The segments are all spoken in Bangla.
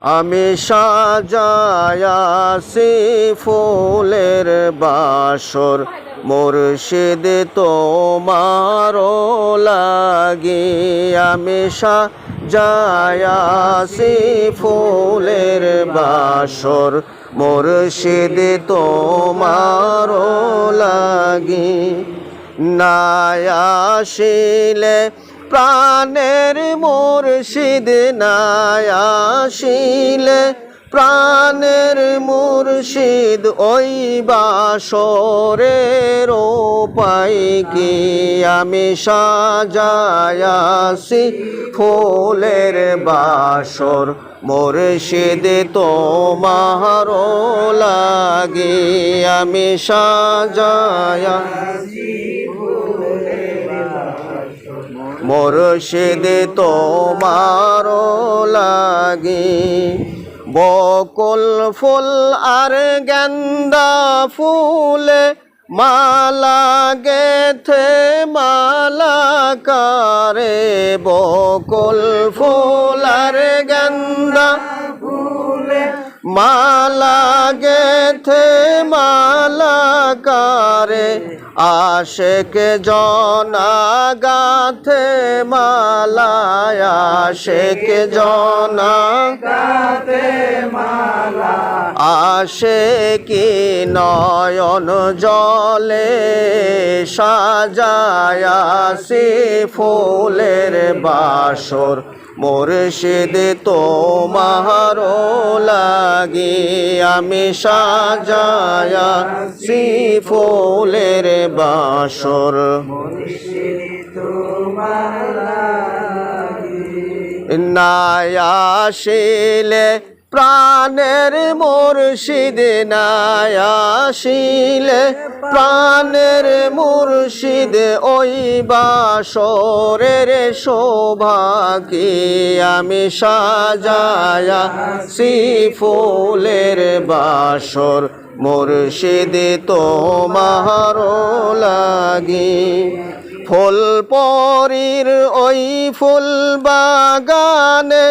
আমি সাজায়াছি ফুলের বাসর মুর্শিদ তোমার লাগি। আমি সাজায়াছি ফুলের বাসর মুর্শিদ তোমার লাগি। না আসিলে প্রাণের মুর্শিদ, না আসিলে প্রাণের মুর্শিদ, ওই বাসরের উপায় কি? আমি সাজায়াছি ফুলের বাসর মুর্শিদ তোমার লাগি। আমি সাজায়াছি মুর্শিদ তোমার লাগি। বকুল ফুল আর গেন্দা ফুলে মালা গেথে মালা কারে। বকুল ফুল আর গেন্দা ফুলে মালা গেথে মালা কারে। আশেক জনা গাথে মালা, আশেক জনা গাথে মালা। আশেকি নয়ন জলে সাজায়াছি ফুলের বাসর মুর্শিদ তোমার লাগি। আমি সাজায়াছি ফুলের বাসর মুর্শিদ তোমার লাগি। না আসিলে প্রাণের মুর্শিদ, না আসিলে প্রাণের মুর্শিদ, ওই বাসরের শোভা কি? আমি সাজায়াছি ফুলের বাসর মুর্শিদ তোমার লাগি। ফুল পরীর ওই ফুল বাগানে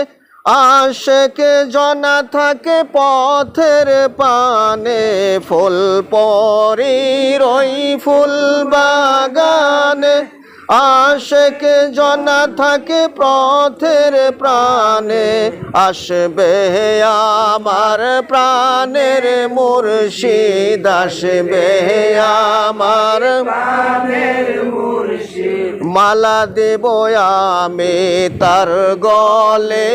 আশেক জনা থাকে পথের পানে। ফুল পরীর ওই ফুল বাগানে আশেক জনা থাকে পথের প্রাণে। আসবে আমার প্রাণের মুর্শিদ, আসবে আমার প্রাণের মুর্শিদ। মালা দেব আমি তার গলে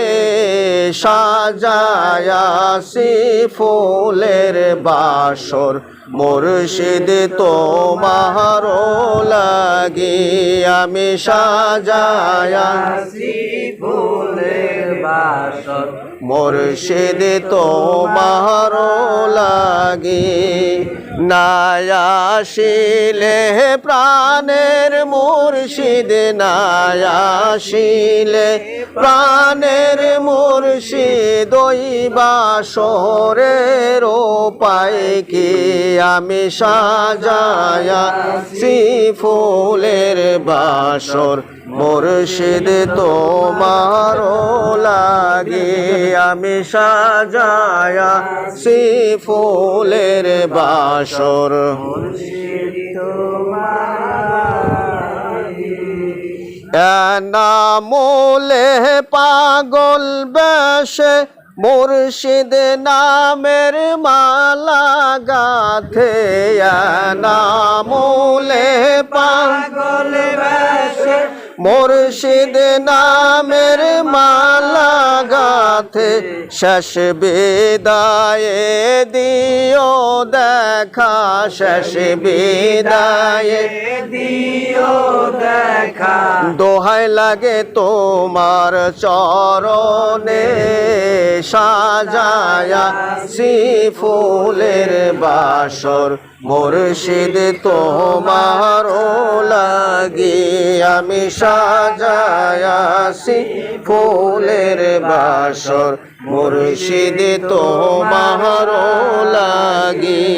সাজায়াছি ফুলের বাসর মুর্শিদ তোমার লাগি। আমি সাজায়াছি ফুলের বাসর মুর্শিদ তোমার লাগি। না আসিলে প্রাণের মুর্শিদ, না আসিলে প্রাণের মুর্শিদ, ওই বাসরের উপায় কি? আমি সাজায়াছি ফুলের বাসর মুর্শিদ তোমার লাগি। আমি সাজায়াছি ফুলের বাসর মুর্শিদ তোমার লাগি। নামলে পাগল বেশে মুর্শিদ নামের মালা গাথে। নামলে পাগল বেশে মুর্শিদ নামের মালা গাথে। শেষ বিদায়ে দিও দেখা, শেষ বিদায়ে দিও দেখা। দোহাই লাগে তোমার চরণে সাজায়াছি ফুলের বাসর মুর্শিদ তোমার লাগি। আমি সাজায়াছি ফুলের বাসর মুর্শিদ তোমার লাগি।